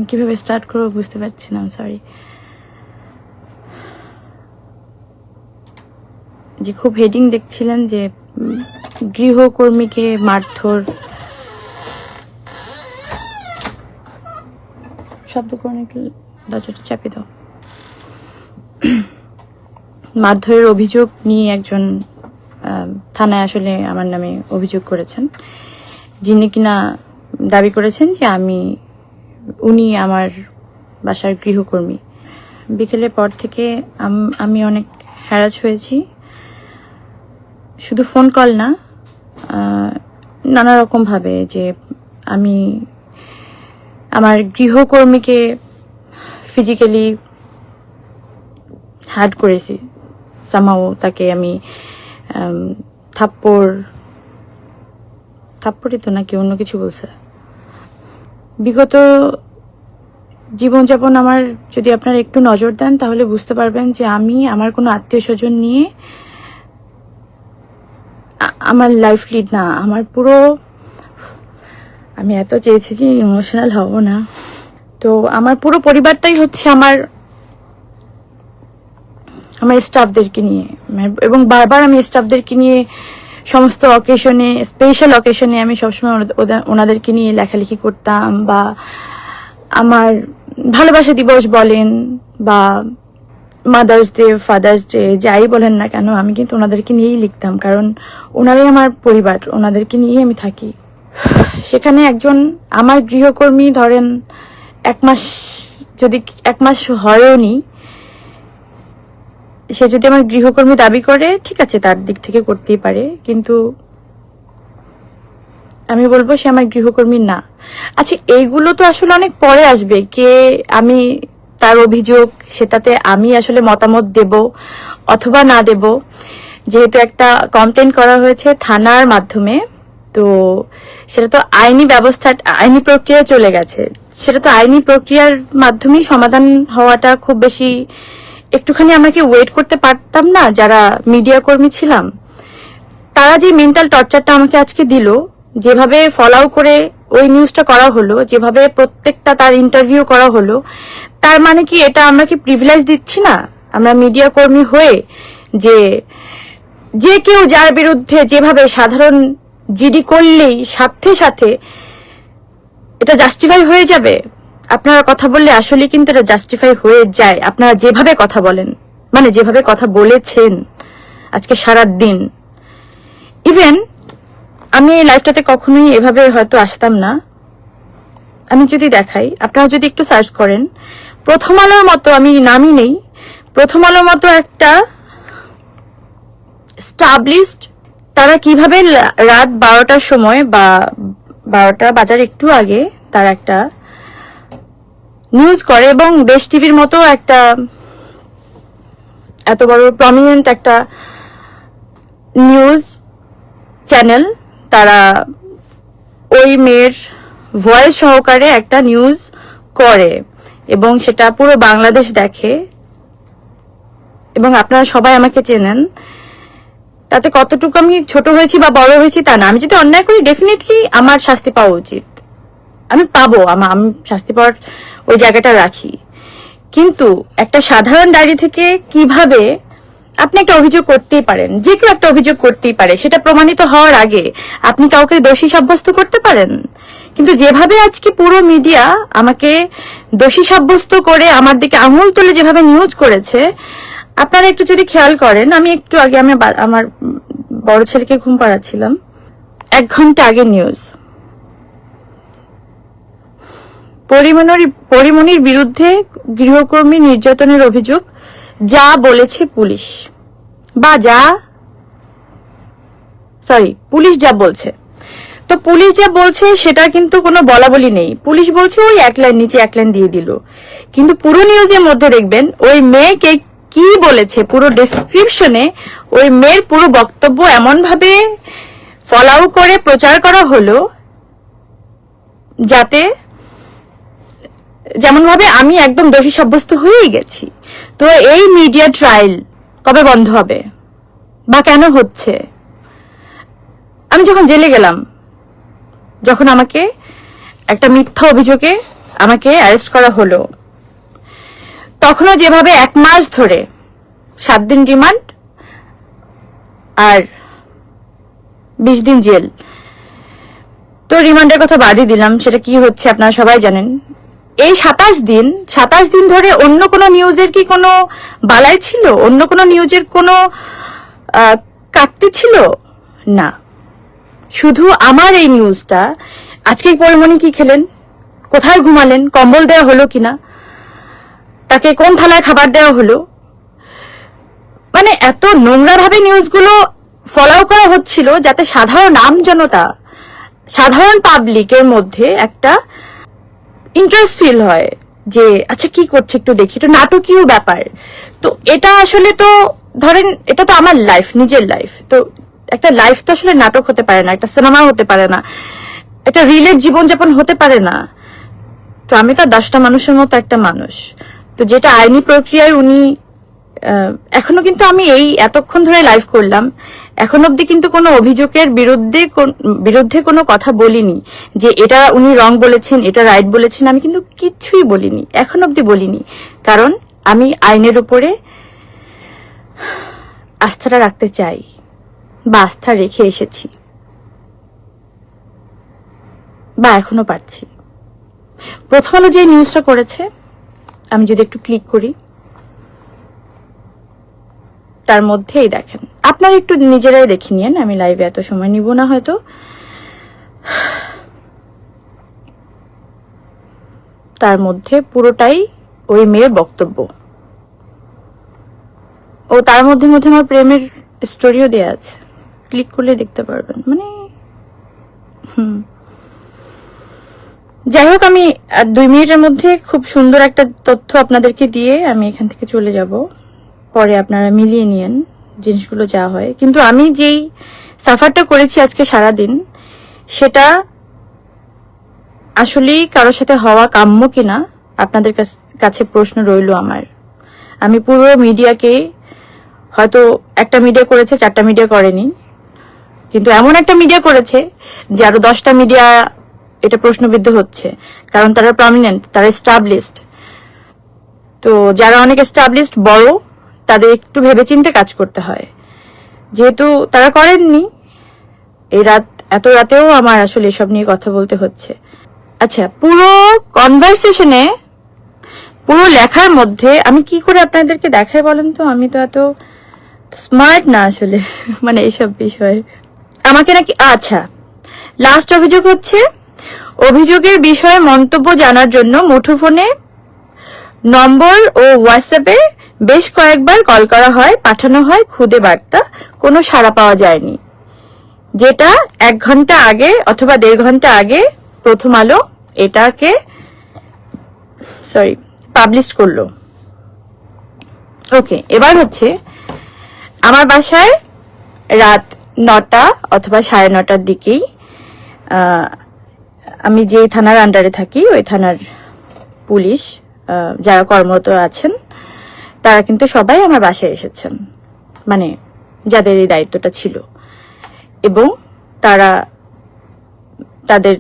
কিভাবে স্টার্ট করবো বুঝতে পারছি না, সরি। যে খুব হেডিং দেখছিলেন যে গৃহকর্মীকে মারধর, শব্দ করে একটু দরজাটা চাপে দাও। মারধরের অভিযোগ নিয়ে একজন থানায় আসলে আমার নামে অভিযোগ করেছেন, যিনি কিনা দাবি করেছেন যে উনি আমার বাসার গৃহকর্মী। বিকেলের পর থেকে আমি অনেক হ্যারাস হয়েছি, শুধু ফোন কল না, নানা রকম ভাবে, যে আমি আমার গৃহকর্মীকে ফিজিক্যালি হার্ট করেছি। সামহাও তাকে আমি থাপ্পড়ই তো নাকি অন্য কিছু বলছে। বিগত জীবনযাপন আমার যদি আপনারা একটু নজর দেন তাহলে বুঝতে পারবেন যে আমি আমার কোনো আত্মীয় স্বজন নিয়ে আমার লাইফ লিড না। আমি এত চেয়েছি যে ইমোশনাল হব না, তো আমার পুরো পরিবারটাই হচ্ছে আমার স্টাফদেরকে নিয়ে, এবং বারবার আমি স্টাফদেরকে নিয়ে সমস্ত অকেশনে, স্পেশাল অকেশনে আমি সবসময় ওনাদেরকে নিয়ে লেখালেখি করতাম, বা আমার ভালোবাসা দিবস বলেন বা মাদার্স ডে, ফাদার্স ডে, যাই বলেন না কেন, আমি কিন্তু ওনাদেরকে নিয়েই লিখতাম, কারণ ওনারাই আমার পরিবার, ওনাদেরকে নিয়েই আমি থাকি। সেখানে একজন আমার গৃহকর্মী ধরেন এক মাস হয়ওনি, সে যদি আমার গৃহকর্মী দাবি করে, ঠিক আছে, তার দিক থেকে করতেই পারে, কিন্তু আমি বলবো সে আমার গৃহকর্মী না। আচ্ছা, এইগুলো তো আসলে অনেক পরে আসবে, আমি তার অভিযোগ, সেটাতে আমি আসলে মতামত দেব অথবা না দেব। যেহেতু একটা কমপ্লেন করা হয়েছে থানার মাধ্যমে, তো সেটা তো আইনি প্রক্রিয়া চলে গেছে, সেটা তো আইনি প্রক্রিয়ার মাধ্যমেই সমাধান হওয়াটা খুব বেশি, একটুখানি আমাকে ওয়েট করতে পারতাম না? যারা মিডিয়া কর্মী ছিলাম, তারা যে মেন্টাল টর্চারটা আমাকে আজকে দিল, যেভাবে ফলো করে ওই নিউজটা করা হলো, যেভাবে প্রত্যেকটা তার ইন্টারভিউ করা হলো, তার মানে কি এটা আমরা কি প্রিভিলেজ দিচ্ছি না আমরা মিডিয়া কর্মী হয়ে, যে কেউ যার বিরুদ্ধে যেভাবে সাধারণ জিডি করলেই সাথে সাথে এটা জাস্টিফাই হয়ে যাবে? আপনারা কথা বললে আসলে কিন্তু এটা জাস্টিফাই হয়ে যায়, আপনারা যেভাবে কথা বলেন, মানে যেভাবে কথা বলেছেন আজকে সারা দিন। ইভেন আমি এই লাইফটাতে কখনোই এভাবে হয়তো আসতাম না। আমি যদি দেখাই, আপনারা যদি একটু সার্চ করেন, প্রথম আলোর মতো, আমি নামই নেই, প্রথম আলোর মতো একটা স্টাবলিশড, তারা কিভাবে রাত 12টার সময় বা 12টা বাজার একটু আগে তারা একটা নিউজ করে, এবং দেশ টিভির মতো একটা এত বড় প্রমিনেন্ট একটা নিউজ চ্যানেল, তারা ওই মেয়ের ভয়েস সহকারে একটা নিউজ করে, এবং সেটা পুরো বাংলাদেশ দেখে, এবং আপনারা সবাই আমাকে চেনেন। তাতে কতটুকু আমি ছোট হয়েছি বা বড় হয়েছি তা না, আমি যদি অন্যায় করি ডেফিনেটলি আমার শাস্তি পাওয়া উচিত, আমি পাবো, আমি শাস্তি পাওয়ার ওই জায়গাটা রাখি। কিন্তু একটা সাধারণ ডায়েরি থেকে কিভাবে আপনি একটা অভিযোগ করতেই পারেন, যে কেউ একটা অভিযোগ করতেই পারে, সেটা প্রমাণিত হওয়ার আগে আপনি কাউকে দোষী সাব্যস্ত করতে পারেন। কিন্তু যেভাবে আজকে পুরো মিডিয়া আমাকে দোষী সাব্যস্ত করে আমার দিকে আঙুল তুলে যেভাবে নিউজ করেছে, আপনারা একটু যদি খেয়াল করেন, আমি একটু আগে আমার বড় ছেলেকে ঘুম পাড়াচ্ছিলাম, 1 ঘন্টা আগে নিউজ, পরিমণির বিরুদ্ধে গৃহকর্মী নির্যাতনের অভিযোগ, যা বলেছে পুলিশ, পুলিশ যা বলছে, তো পুলিশ যা বলছে সেটা কিন্তু কোনো বলাবলি নেই। পুলিশ বলছে ওই 1 লাইন নিচে 1 লাইন দিয়ে দিল, কিন্তু পুরো নিউজের মধ্যে দেখবেন ওই মেয়েকে কি বলেছে, পুরো ডেসক্রিপশনে ওই মেয়ের পুরো বক্তব্য এমন ভাবে ফলো করে প্রচার করা হলো, যাতে যেমন ভাবে আমি একদম দোষী সাব্যস্ত হয়েই গেছি। তো এই মিডিয়া ট্রায়াল কবে বন্ধ হবে বা কেন হচ্ছে? আমি যখন জেলে গেলাম, যখন আমাকে একটা মিথ্যা অভিযোগে আমাকে অ্যারেস্ট করা হলো, তখনও যেভাবে 1 মাস ধরে 7 দিন রিমান্ড আর 20 দিন জেল, তো রিমান্ডের কথা বাদই দিলাম, সেটা কি হচ্ছে আপনারা সবাই জানেন। এই 27 দিন ধরে অন্য কোনো নিউজের কি কোনো বালাই ছিল? অন্য কোনো নিউজের কোনো কাটতি ছিল না, শুধু আমার এই নিউজটা। আজকে পরিমণি কি খেলেন, কোথায় ঘুমালেন, কম্বল দেওয়া হলো কিনা, তাকে কোন থালায় খাবার দেওয়া হলো, মানে এত নোংরা ভাবে নিউজগুলো ফলো করা হচ্ছিল যাতে সাধারণ আমজনতা, সাধারণ পাবলিকের মধ্যে একটা ইন্টারেস্ট ফিল হয় যে আচ্ছা কি করছে একটু দেখি, এটা নাটকীয় ব্যাপার। তো এটা আসলে তো ধরেন এটা তো আমার লাইফ, নিজের লাইফ, তো একটা লাইফ তো আসলে নাটক হতে পারে না, একটা সিনেমা হতে পারে না, একটা রিলের জীবনযাপন হতে পারে না। তো আমি তো 10টা মানুষের মতো একটা মানুষ। তো যেটা আইনি প্রক্রিয়ায় উনি এখনো কিন্তু আমি এই এতক্ষণ ধরে লাইভ করলাম, এখন অব্দি কিন্তু কোনো অভিযোগের বিরুদ্ধে কোনো কথা বলিনি যে এটা উনি রং বলেছেন, এটা রাইট বলেছেন, আমি কিন্তু কিছুই বলিনি, এখন অব্দি বলিনি। কারণ আমি আইনের উপরে আস্থাটা রাখতে চাই বা আস্থা রেখে এসেছি বা এখনো পাচ্ছি। প্রথম আলো যে নিউজটা করেছে, আমি যদি একটু ক্লিক করি, তার মধ্যেই দেখেন, আপনারা একটু নিজেরাই দেখে নিয়েন, আমি লাইভে এত সময় নিব না হয়তো। তার মধ্যে পুরোটাই ওই মেয়ের বক্তব্য, ও তার মধ্যে আমার প্রেমের স্টোরিও দেয়া আছে, ক্লিক করলে দেখতে পারবেন। মানে যাই হোক, আমি আর 2 মিনিটের মধ্যে খুব সুন্দর একটা তথ্য আপনাদেরকে দিয়ে আমি এখান থেকে চলে যাব, পরে আপনারা মিলিয়ে নিয়েন জিনিসগুলো যা হয়। কিন্তু আমি যেই সাফারটা করেছি আজকে সারাদিন, সেটা আসলেই কারোর সাথে হওয়া কাম্য কিনা আপনাদের কাছে প্রশ্ন রইল আমার। আমি পুরো মিডিয়াকে, হয়তো একটা মিডিয়া করেছে, 4টা মিডিয়া করেনি, কিন্তু এমন একটা মিডিয়া করেছে যে আরো 10টা মিডিয়া এটা প্রশ্নবিদ্ধ হচ্ছে, কারণ তারা প্রমিনেন্ট, তারা এস্টাবলিশড। তো যারা অনেক এস্টাবলিশড বড়, তাদের একটু ভেবেচিন্তে কাজ করতে হয়, যেহেতু তারা করেননি। এত রাতেও আমার আসলে এসব নিয়ে কথা বলতে হচ্ছে। আচ্ছা, পুরো কনভারসেশনে, পুরো লেখার মধ্যে আমি কি করে আপনাদেরকে দেখাই বলেন তো? আমি তো এত স্মার্ট না আসলে, মানে এইসব বিষয়ে আমাকে নাকি। আচ্ছা, লাস্ট অভিযোগ হচ্ছে, অভিযোগের বিষয়ে মন্তব্য জানার জন্য মুঠোফোনে নম্বর ও হোয়াটসঅ্যাপে বেশ কয়েকবার কল করা হয়, পাঠানো হয় খুদে বার্তা, কোনো সাড়া পাওয়া যায়নি। যেটা 1 ঘন্টা আগে অথবা 1.5 ঘন্টা আগে প্রথম আলো এটাকে পাবলিশ করলো। ওকে, এবার হচ্ছে আমার বাসায় রাত 9টা অথবা 9:30টার দিকেই, আমি যে থানার আন্ডারে থাকি ওই থানার পুলিশ যারা কর্মরত আছেন তারা কিন্তু সবাই আমার বাসায় এসেছেন, মানে যাদের এই দায়িত্বটা ছিল, এবং তারা তাদের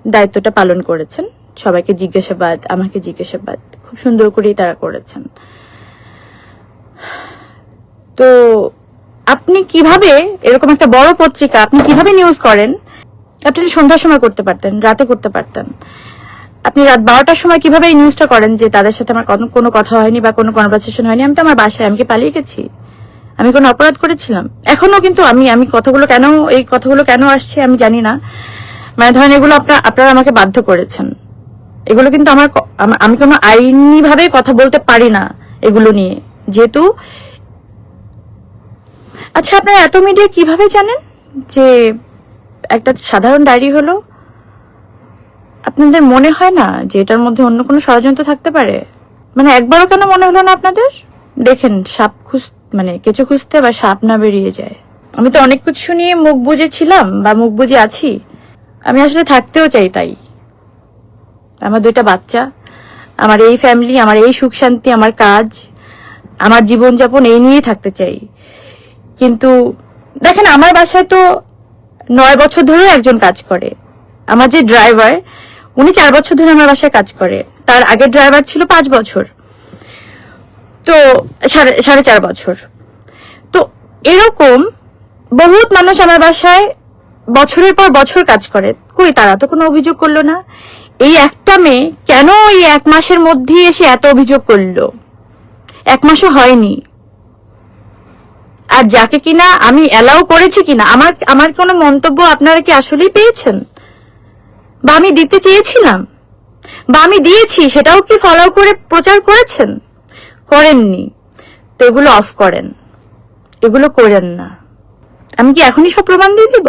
দায়িত্বটা পালন করেছেন। সবাইকে জিজ্ঞাসাবাদ, আমাকে জিজ্ঞাসাবাদ খুব সুন্দর করেই তারা করেছেন। তো আপনি কিভাবে এরকম একটা বড় পত্রিকা, আপনি কিভাবে নিউজ করেন? আপনি সন্ধ্যার সময় করতে পারতেন, রাতে করতে পারতেন। আপনি রাত 12টার সময় কিভাবে এই নিউজটা করেন যে তাদের সাথে আমার কোনো কথা হয়নি বা কোনো কনভারসেশন হয়নি? আমি তো আমার বাসায়, আমি কি পালিয়ে গেছি? আমি কোনো অপরাধ করেছিলাম? এখনো কিন্তু আমি এই কথাগুলো কেন আসছে আমি জানি না। মানে ধরেন এগুলো আপনারা আমাকে বাধ্য করেছেন, এগুলো কিন্তু আমি কোনো আইনি ভাবে কথা বলতে পারি না এগুলো নিয়ে, যেহেতু। আচ্ছা, আপনারা এত মিডিয়া কিভাবে জানেন যে একটা সাধারণ ডায়েরি হলো? আপনাদের মনে হয় না যে এটার মধ্যে অন্য কোনো ষড়যন্ত্র থাকতে পারে? মানে একবারও কেন মনে হলো না আপনাদের? দেখেন, কেঁচো খুঁজতে আবার সাপ না বেরিয়ে যায়। আমি তো অনেক কিছু নিয়ে মুখ বুজেছিলাম বা মুখ বুজে আছি, আমি আসলে থাকতেও চাই তাই। আমার 2টা বাচ্চা, আমার এই ফ্যামিলি, আমার এই সুখ শান্তি, আমার কাজ, আমার জীবনযাপন, এই নিয়েই থাকতে চাই। কিন্তু দেখেন, আমার বাসায় তো 9 বছর ধরে একজন কাজ করে। আমার যে ড্রাইভার, উনি 4 বছর ধরে আমার বাসায় কাজ করে, তার আগের ড্রাইভার ছিল 5 বছর, তো 4.5 বছর। তো এরকম বহুত মানুষ আমার বাসায় বছরের পর বছর কাজ করে, কই তারা তো কোনো অভিযোগ করলো না। এই একটা মেয়ে কেন এই 1 মাসের মধ্যে এসে এত অভিযোগ করলো? 1 মাসও হয়নি। আর যাকে কিনা আমি অ্যালাউ করেছি কিনা, আমার কোনো মন্তব্য আপনারা কি আসলেই পেয়েছেন? বা আমি দিতে চেয়েছিলাম, বা আমি দিয়েছি, সেটাও কি ফলো করে প্রচার করেছেন? করেননি। তো এগুলো অফ করেন, এগুলো করেন না। আমি কি এখনই সব প্রমাণ দিয়ে দিব?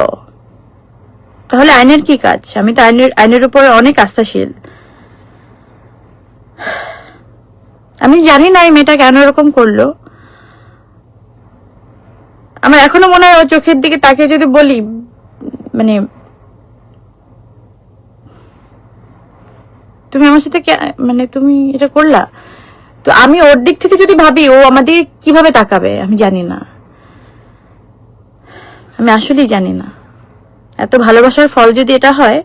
তাহলে আইনের কি কাজ? আমি তো আইনের উপরে অনেক আস্থাশীল। আমি জানি না এই মেয়েটা কেন এরকম করলো। আমার এখনো মনে হয় ওর চোখের দিকে তাকিয়ে যদি বলি, মানে তুমি আমার সাথে মানে তুমি এটা করলা, তো আমি ওর দিক থেকে যদি ভাবি ও আমাদের কিভাবে তাকাবে আমি জানি না। আমি আসলেই জানি না। এত ভালোবাসার ফল যদি এটা হয়,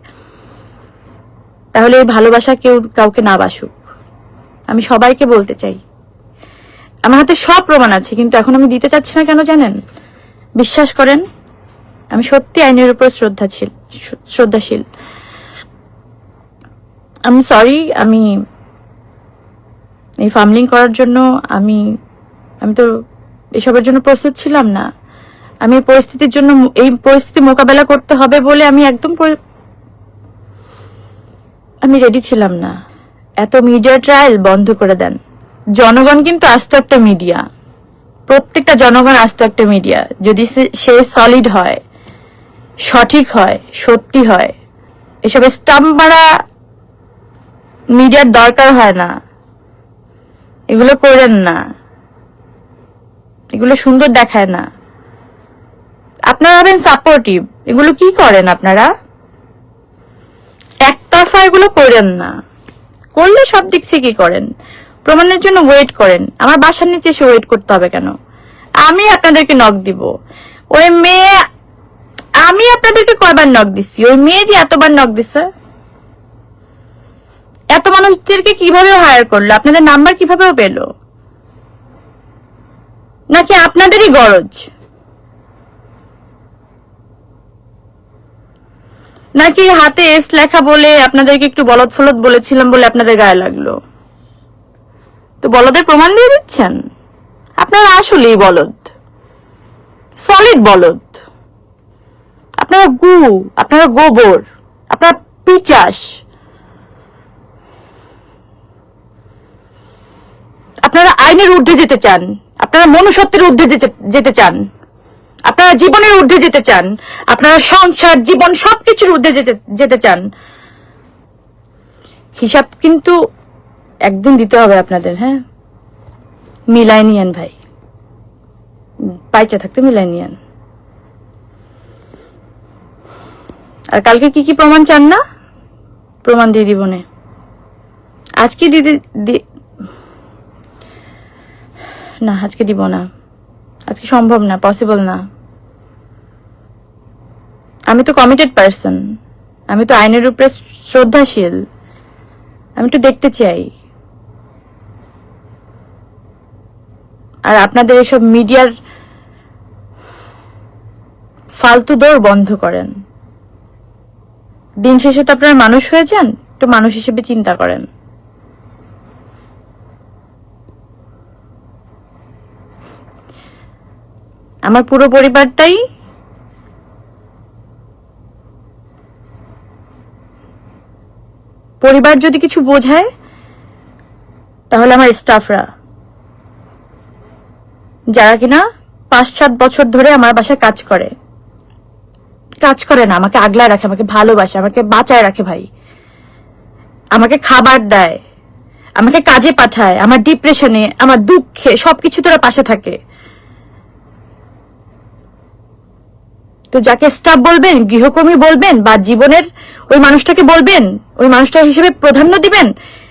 তাহলে এই ভালোবাসা কেউ কাউকে না বাসুক। আমি সবাইকে বলতে চাই, আমার হাতে সব প্রমাণ আছে, কিন্তু এখন আমি দিতে চাচ্ছি না। কেন জানেন? বিশ্বাস করেন, আমি সত্যি আইনের উপর শ্রদ্ধাশীল। আমি সরি, আমি এই ফার্মলিং করার জন্য আমি তো এসবের জন্য প্রস্তুত ছিলাম না। আমি এই পরিস্থিতি মোকাবেলা করতে হবে বলে আমি একদম আমি রেডি ছিলাম না। এত মিডিয়া ট্রায়াল বন্ধ করে দেন। জনগণ কিন্তু আস্ত একটা মিডিয়া, প্রত্যেকটা জনগণ আস্ত একটা মিডিয়া। যদি সে সলিড হয়, সঠিক হয়, সত্যি হয়, এসবে স্টাম্প মারা মিডিয়ার দরকার হয় না। এগুলো করেন না, এগুলো সুন্দর দেখায় না। আপনারা হবেন সাপোর্টিভ, এগুলো কি করেন আপনারা? একতরফা এগুলো করেন না। করলে সব দিক থেকে করেন, প্রমাণের জন্য ওয়েট করেন। আমার বাসার নিচে এসে ওয়েট করতে হবে কেন? আমি আপনাদেরকে নক দিব। ওই মেয়ে, আমি আপনাদেরকে কয়বার নক দিছি? ওই মেয়ে যে এতবার নক দিছে, এত মানুষদেরকে কিভাবে হায়ার করলো? আপনাদের নাম্বার কিভাবে পেল? নাকি আপনাদেরই গরজ? নাকি হাতে এস লেখা বলে আপনাদেরকে একটু বলদ ফলদ বলেছিলাম বলে আপনাদের গায়ে লাগলো? তো বলদের প্রমাণ দিয়ে দিচ্ছেন। আপনারা আসলেই বলদ, সলিড বলদ। আপনারা আপনারা গোবর, আপনারা পিচাস। আপনারা আইনের ঊর্ধ্বে যেতে চান, আপনারা মনুষ্যত্বের ঊর্ধ্বে যেতে চান, আপনারা জীবনের ঊর্ধ্বে যেতে চান, আপনারা সংসার, জীবন সবকিছুর ঊর্ধ্বে যেতে চান। হিসাব কিন্তু একদিন দিতে হবে আপনাদের। হ্যাঁ, মিলাই নিয়েন ভাই, পাইচা থাকতে মিলাই নিয়েন। আর কালকে কি কি প্রমাণ চান না? প্রমাণ দিয়ে দিব না আজকে, না আজকে দিব না, আজকে সম্ভব না, পসিবল না। আমি তো কমিটেড পারসন, আমি তো আইনের উপরে শ্রদ্ধাশীল। আমি তো দেখতে চাই। আর আপনাদের এসব মিডিয়ার ফালতু দৌড় বন্ধ করেন। দিন শেষে তো আপনারা মানুষ হয়ে যান, তো মানুষ হিসেবে চিন্তা করেন। আমার পুরো পরিবারটাই পরিবার যদি কিছু বোঝায়, তাহলে আমার স্টাফরা, যারা কিনা 5-7 বছর ধরে আমার বাসায় কাজ করে না, আমাকে আগলায় রাখে, আমাকে ভালোবাসে, আমাকে বাঁচায় রাখে ভাই, আমাকে খাবার দেয়, আমাকে কাজে পাঠায়, আমার ডিপ্রেশনে, আমার দুঃখে সবকিছু তোরা পাশে থাকে। তো যাকে স্টাফ বলবেন, গৃহকর্মী বলবেন, বা জীবনের ওই মানুষটাকে বলবেন, ওই মানুষটা হিসেবে প্রাধান্য দিবেন,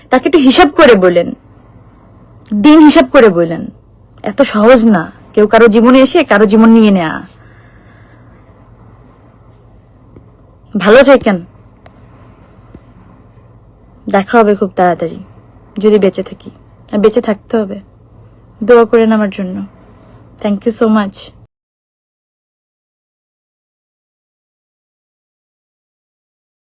তাকে একটু হিসাব করে বলেন, দিন হিসাব করে বলেন। এত সহজ না কেউ কারো জীবনে এসে কারো জীবন নিয়ে নেয়া। ভালো থাকেন। দেখা হবে খুব তাড়াতাড়ি, যদি বেঁচে থাকি। আর বেঁচে থাকতে হবে। দোয়া করেন আমার জন্য। Thank you so much.